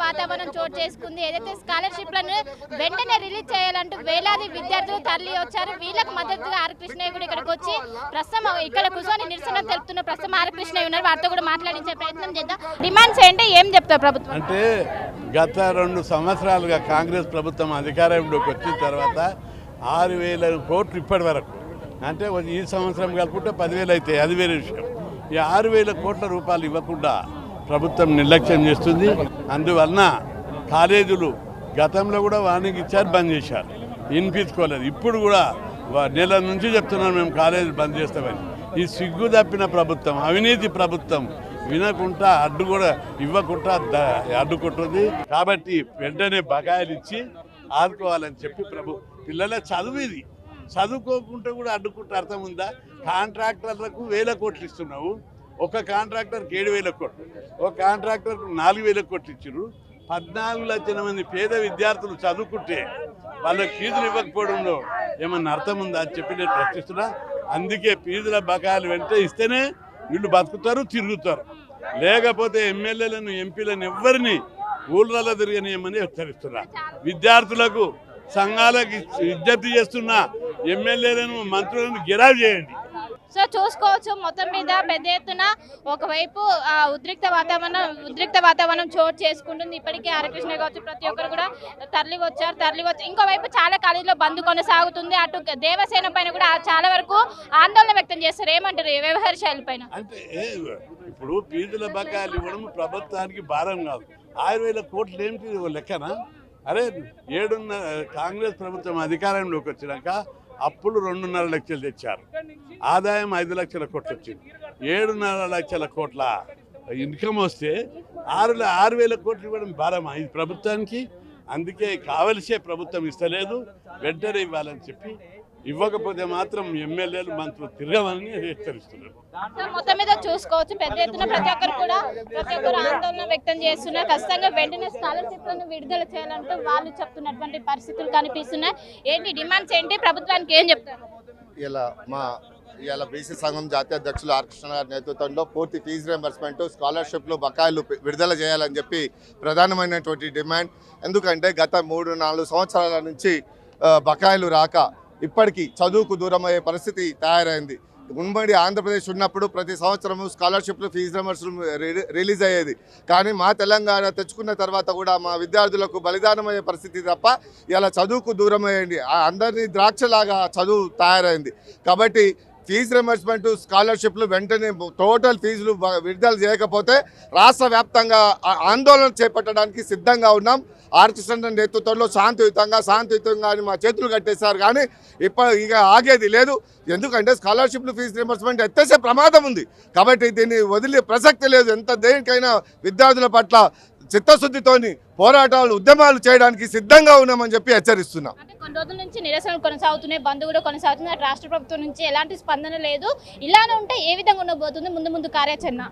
వాతావరణం చోటు చేసుకుంది. ఏదైతే స్కాలర్షిప్లను వెంటనే రిలీజ్ చేయాలంటూ వేలాది విద్యార్థులు తరలి వచ్చారు. వీళ్ళకి మద్దతుగా ఆర్ కృష్ణయ్య కూడా ఇక్కడికి వచ్చి ప్రస్తుతం ఇక్కడ కూర్చొని నిరసన తెలుపుతున్న ప్రస్తుతం ఆర్ కృష్ణయ్య ఉన్నారు. వారితో కూడా మాట్లాడించే ప్రయత్నం చేద్దాం. డిమాండ్స్ ఏంటి, ఏం చెప్తారు ప్రభుత్వం? అంటే గత 2 సంవత్సరాలుగా కాంగ్రెస్ ప్రభుత్వం అధికారంలోకి వచ్చిన తర్వాత 6,000 కోట్లు ఇప్పటి వరకు, అంటే ఈ సంవత్సరం కలుపుకుంటే 10,000 అవుతాయి, అది వేరే విషయం. ఈ 6,000 కోట్ల రూపాయలు ఇవ్వకుండా ప్రభుత్వం నిర్లక్ష్యం చేస్తుంది. అందువలన కాలేజీలు గతంలో కూడా వార్నింగ్ ఇచ్చారు, బంద్ చేశారు, వినిపించుకోలేదు. ఇప్పుడు కూడా నెల నుంచి చెప్తున్నాం మేము కాలేజీలు బంద్ చేస్తామని. ఈ సిగ్గు తప్పిన ప్రభుత్వం, అవినీతి ప్రభుత్వం వినకుండా అడ్డు కూడా ఇవ్వకుండా అడ్డుకుంటుంది. కాబట్టి వెంటనే బకాయిలు ఇచ్చి ఆదుకోవాలని చెప్పి పిల్లల చదువు ఇది, చదువుకోకుండా కూడా అడ్డుకుంటే అర్థం ఉందా? కాంట్రాక్టర్లకు 1,000 కోట్లు ఇస్తున్నావు, ఒక కాంట్రాక్టర్కి 7,000 కోట్లు, ఒక కాంట్రాక్టర్కు 4,000 కోట్లు ఇచ్చారు. 14 లక్షల మంది పేద విద్యార్థులు చదువుకుంటే వాళ్ళకి ఫీజులు ఇవ్వకపోవడంలో ఏమన్నా అర్థం ఉందా అని చెప్పి నేను ప్రశ్నిస్తున్నా. అందుకే ఫీజుల బకాయిలు వెంటనే ఇస్తేనే వీళ్ళు బతుకుతారు, తిరుగుతారు. లేకపోతే ఎమ్మెల్యేలను, ఎంపీలను ఎవరిని ఊళ్ళలో తిరగనియమని హెచ్చరిస్తున్నా. విద్యార్థులకు, సంఘాలకు విజ్ఞప్తి చేస్తున్న ఎమ్మెల్యేలను, మంత్రులను గిరావ్ చేయండి. సో చూసుకోవచ్చు, మొత్తం మీద పెద్ద ఎత్తున ఒకవైపు ఉద్రిక్త వాతావరణం చోటు చేసుకుంటుంది. ఇప్పటికే హరికృష్ణ కావచ్చు, ప్రతి ఒక్కరు కూడా తరలి వచ్చి ఇంకోవైపు చాలా కాలేజీలో బంద్ కొనసాగుతుంది. అటు దేవసేన పైన కూడా చాలా వరకు ఆందోళన వ్యక్తం చేస్తారు. ఏమంటారు ఈ వ్యవహార శైలి పైన? అంటే ఇప్పుడు ఫీజుల బకాయిలు ఇవ్వడం ప్రభుత్వానికి భారం కాదు. 6,000 కోట్లు ఏమిటి లెక్కన? అరే కాంగ్రెస్ ప్రభుత్వం అధికారంలోకి వచ్చినాక అప్పులు 2.5 లక్షలు తెచ్చారు, ఆదాయం 5 లక్షల కోట్లు వచ్చింది. 7.5 లక్షల కోట్ల ఇన్కమ్ వస్తే 6,000 కోట్లు ఇవ్వడం భారమా ఇది ప్రభుత్వానికి? అందుకే కావలసే ప్రభుత్వం ఇస్తలేదు, వెంటనే ఇవ్వాలని చెప్పి, ఇవ్వకపోతే మాత్రం ఎమ్మెల్యేలు, మంత్రులు తిరగమని హెచ్చరిస్తున్నారు. మొత్తం మీద చూసుకోవచ్చు, పెద్ద ఎత్తున ప్రతి ఒక్కరు ఆందోళన వ్యక్తం చేస్తున్నారు. ఖచ్చితంగా వెంటనే స్కాలర్షిప్లను విడుదల చేయాలంటూ వాళ్ళు చెప్తున్నటువంటి పరిస్థితులు కనిపిస్తున్నాయి. ఏంటి డిమాండ్స్ ఏంటి, ప్రభుత్వానికి ఏం చెప్తారు? ఇలా బీసీ సంఘం జాతీయ అధ్యక్షులు ఆర్ కృష్ణ గారి నేతృత్వంలో పూర్తి ఫీజు రియంబర్స్మెంట్, స్కాలర్షిప్లు బకాయిలు విడుదల చేయాలని చెప్పి ప్రధానమైనటువంటి డిమాండ్. ఎందుకంటే గత 3-4 సంవత్సరాల నుంచి బకాయిలు రాక ఇప్పటికీ చదువుకు దూరమయ్యే పరిస్థితి తయారైంది. ఉమ్మడి ఆంధ్రప్రదేశ్ ఉన్నప్పుడు ప్రతి సంవత్సరము స్కాలర్షిప్లు, ఫీజు రియంబర్స్మెంట్ రిలీజ్ అయ్యేది. కానీ మా తెలంగాణ తెచ్చుకున్న తర్వాత కూడా మా విద్యార్థులకు బలిదానమయ్యే పరిస్థితి తప్ప ఇలా చదువుకు దూరమయ్యింది. అందరినీ ద్రాక్షలాగా చదువు తయారైంది. కాబట్టి ఫీజు రియంబర్స్మెంట్, స్కాలర్షిప్లు వెంటనే టోటల్ ఫీజులు విడుదల చేయకపోతే రాష్ట్ర వ్యాప్తంగా ఆందోళన చేపట్టడానికి సిద్ధంగా ఉన్నాం. ఆర్ కృష్ణ నేతృత్వంలో శాంతియుతంగా మా చేతులు కట్టేశారు. కానీ ఇక ఆగేది లేదు. ఎందుకంటే స్కాలర్షిప్లు, ఫీజు రియంబర్స్మెంట్ ఎత్తేసే ప్రమాదం ఉంది. కాబట్టి దీన్ని వదిలే ప్రసక్తి లేదు. ఎంత దేనికైనా విద్యార్థుల పట్ల చిత్తశుద్ధితోని పోరాటాలు, ఉద్యమాలు చేయడానికి సిద్ధంగా ఉన్నామని చెప్పి హెచ్చరిస్తున్నాం. కొన్ని రోజుల నుంచి నిరసనలు కొనసాగుతున్నాయి, బంద్ కూడా కొనసాగుతుంది. రాష్ట్ర ప్రభుత్వం నుంచి ఎలాంటి స్పందన లేదు. ఇలానే ఉంటే ఏ విధంగా ఉండబోతుంది ముందు కార్యాచరణ?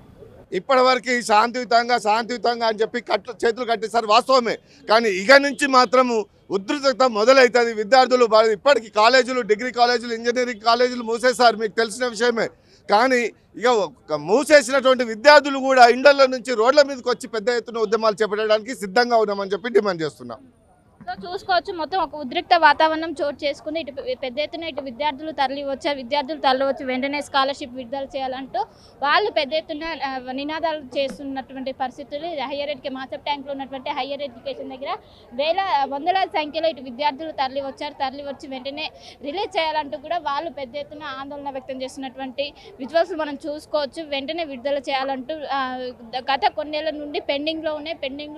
ఇప్పటివరకు శాంతియుతంగా అని చెప్పి చేతులు కట్టేశారు, వాస్తవమే. కానీ ఇక నుంచి మాత్రము ఉధృతత మొదలవుతుంది. విద్యార్థులు ఇప్పటికీ కాలేజీలు, డిగ్రీ కాలేజీలు, ఇంజనీరింగ్ కాలేజీలు మూసేశారు, మీకు తెలిసిన విషయమే. కానీ ఇక మూసేసినటువంటి విద్యార్థులు కూడా ఇండ్ల నుంచి రోడ్ల మీదకి వచ్చి పెద్ద ఎత్తున ఉద్యమాలు చేపట్టడానికి సిద్ధంగా ఉన్నామని చెప్పి డిమాండ్ చేస్తున్నాం. చూసుకోవచ్చు, మొత్తం ఒక ఉద్రిక్త వాతావరణం చోటు చేసుకుంది. ఇటు పెద్ద ఎత్తున విద్యార్థులు తరలి వచ్చి వెంటనే స్కాలర్షిప్ విడుదల చేయాలంటూ వాళ్ళు పెద్ద ఎత్తున నినాదాలు చేస్తున్నటువంటి పరిస్థితులు. హయ్యర్ ఎడ్యుకేషన్ మాసప్ ట్యాంక్లో ఉన్నటువంటి హయ్యర్ ఎడ్యుకేషన్ దగ్గర వందలాది సంఖ్యలో ఇటు విద్యార్థులు తరలి వచ్చి వెంటనే రిలీజ్ చేయాలంటూ కూడా వాళ్ళు పెద్ద ఎత్తున ఆందోళన వ్యక్తం చేస్తున్నటువంటి విజువల్స్ మనం చూసుకోవచ్చు. వెంటనే విడుదల చేయాలంటూ గత కొన్నేళ్ల నుండి పెండింగ్లో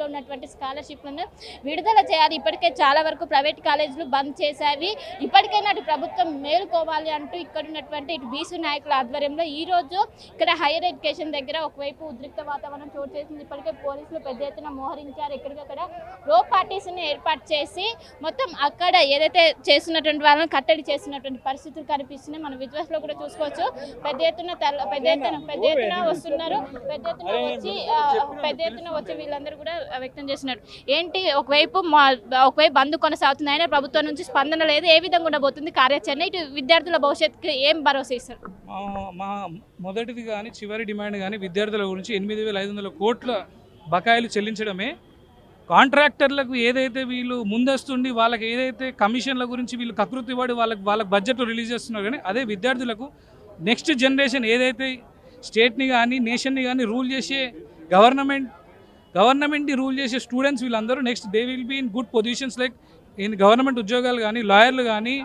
ఉన్నటువంటి స్కాలర్షిప్లను విడుదల చేయాలి. ఇప్పటికే చాలా వరకు ప్రైవేట్ కాలేజీలు బంద్ చేశాయి. ఇప్పటికైనా అటు ప్రభుత్వం మేలుకోవాలి అంటూ ఇక్కడ ఉన్నటువంటి ఇటు బీసీ నాయకుల ఆధ్వర్యంలో ఈ రోజు ఇక్కడ హైయర్ ఎడ్యుకేషన్ దగ్గర ఒకవైపు ఉద్రిక్త వాతావరణం చోటు చేసింది. ఇప్పటికే పోలీసులు పెద్ద ఎత్తున మోహరించారు. ఎక్కడికక్కడ రో పార్టీస్ని ఏర్పాటు చేసి మొత్తం అక్కడ ఏదైతే చేస్తున్నటువంటి వాళ్ళని కట్టడి చేస్తున్నటువంటి పరిస్థితులు కనిపిస్తున్నాయి. మన విజువల్స్ లో కూడా చూసుకోవచ్చు. పెద్ద ఎత్తున వస్తున్నారు. పెద్ద ఎత్తున వచ్చి వీళ్ళందరూ కూడా వ్యక్తం చేస్తున్నారు. ఏంటి ఒకవైపు బంద్ కొనసాగుతుంది, అయినా ప్రభుత్వం నుంచి స్పందన లేదు. ఏ విధంగా ఉండబోతుంది కార్యాచరణ? ఇటు విద్యార్థుల భవిష్యత్తుకు ఏం భరోసా ఇస్తారు? మా మొదటిది కానీ చివరి డిమాండ్ కానీ విద్యార్థుల గురించి 8,500 కోట్ల బకాయిలు చెల్లించడమే. కాంట్రాక్టర్లకు ఏదైతే వీళ్ళు ముందస్తుండి వాళ్ళకి ఏదైతే కమిషన్ల గురించి వీళ్ళు కకృతి పడి వాళ్ళకి బడ్జెట్ రిలీజ్ చేస్తున్నారు, కానీ అదే విద్యార్థులకు నెక్స్ట్ జనరేషన్ ఏదైతే స్టేట్ని కానీ నేషన్ని కానీ రూల్ చేసే గవర్నమెంట్ని రూల్ చేసే స్టూడెంట్స్ వీళ్ళందరూ next they will be in good positions. Like ఏంది గవర్నమెంట్ ఉద్యోగాలు కానీ, లాయర్లు కానీ,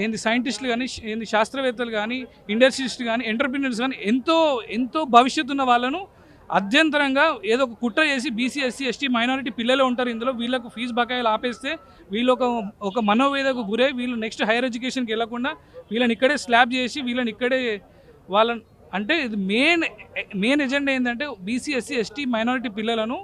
ఏంది సైంటిస్టులు కానీ, ఏంది శాస్త్రవేత్తలు కానీ, ఇండస్ట్రియలిస్టులు కానీ, ఎంటర్ప్రినర్స్ కానీ ఎంతో భవిష్యత్తు ఉన్న వాళ్ళను అధ్యంతరంగా ఏదో ఒక కుట్ర చేసి బీసీ ఎస్సీ ఎస్టీ మైనారిటీ పిల్లలు ఉంటారు ఇందులో, వీళ్ళకు ఫీజు బకాయిలు ఆపేస్తే వీళ్ళు ఒక మనోవేదకు గురై వీళ్ళు నెక్స్ట్ హైయర్ ఎడ్యుకేషన్కి వెళ్ళకుండా వీళ్ళని ఇక్కడే స్లాబ్ చేసి వీళ్ళని ఇక్కడే వాళ్ళని అంటే ఇది మెయిన్ ఎజెండా ఏంటంటే బీసీ ఎస్సీ ఎస్టీ మైనారిటీ పిల్లలను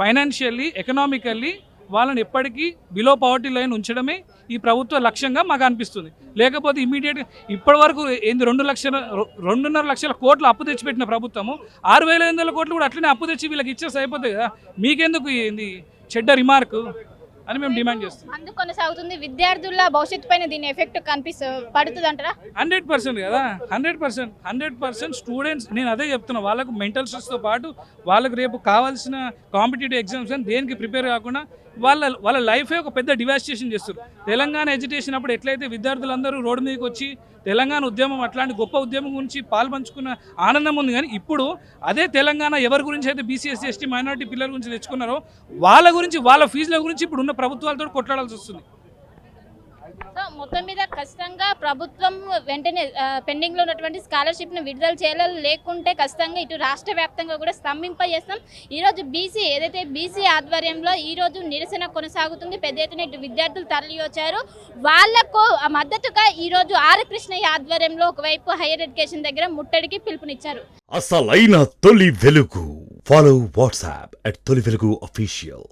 ఫైనాన్షియల్లీ ఎకనామికల్లీ వాళ్ళని ఎప్పటికీ బిలో పవర్టీ లైన్ ఉంచడమే ఈ ప్రభుత్వ లక్ష్యంగా మాకు అనిపిస్తుంది. లేకపోతే ఇమీడియట్గా ఇప్పటి వరకు ఏంది 2.5 లక్షల కోట్లు అప్పు తెచ్చిపెట్టిన ప్రభుత్వము 6,500 కోట్లు కూడా అట్లనే అప్పు తెచ్చి వీళ్ళకి ఇచ్చేసి అయిపోతుంది కదా, మీకెందుకు ఏంది చెడ్డ రిమార్క్ అని మేము డిమాండ్ చేస్తాం. అందుకు కొనసాగుతుంది. విద్యార్థుల భవిష్యత్తు పైన దీని ఎఫెక్ట్ పడుతుంది అంటారా? 100% కదా, 100% స్టూడెంట్స్, నేను అదే చెప్తున్నా, వాళ్ళకు మెంటల్ స్ట్రెస్తో పాటు వాళ్ళకు రేపు కావాల్సిన కాంపిటేటివ్ ఎగ్జామ్స్ అని దేనికి ప్రిపేర్ కాకుండా వాళ్ళ లైఫే ఒక పెద్ద డివాస్టేషన్ చేస్తారు. తెలంగాణ ఎడ్యుకేషన్ అప్పుడు ఎట్లయితే విద్యార్థులందరూ రోడ్డు మీదకి వచ్చి తెలంగాణ ఉద్యమం అట్లాంటి గొప్ప ఉద్యమం గురించి పాల్పంచుకున్న ఆనందం ఉంది, కానీ ఇప్పుడు అదే తెలంగాణ ఎవరి గురించి అయితే బీసీ ఎస్సీ ఎస్టీ మైనారిటీ పిల్లల గురించి తెచ్చుకున్నారో వాళ్ళ గురించి వాళ్ళ ఫీజుల గురించి ఇప్పుడు ఉన్న ప్రభుత్వాలతో కొట్లాడాల్సి వస్తుంది. సో మొత్తం మీద ఖచ్చితంగా ప్రభుత్వం వెంటనే పెండింగ్లో ఉన్నటువంటి స్కాలర్షిప్ను విడుదల చేయాలి, లేకుంటే ఖచ్చితంగా ఇటు రాష్ట్ర వ్యాప్తంగా కూడా స్తంభింపజేస్తాం. ఈరోజు బీసీ ఆధ్వర్యంలో ఈరోజు నిరసన కొనసాగుతుంది. పెద్ద ఎత్తున ఇటు విద్యార్థులు తరలి వచ్చారు. వాళ్లకు మద్దతుగా ఈరోజు ఆర్ కృష్ణయ్య ఆధ్వర్యంలో ఒకవైపు హైయర్ ఎడ్యుకేషన్ దగ్గర ముట్టడికి పిలుపునిచ్చారు. అసలైన తొలి వెలుగు. ఫాలో వాట్సాప్ @తొలి వెలుగు అఫీషియల్.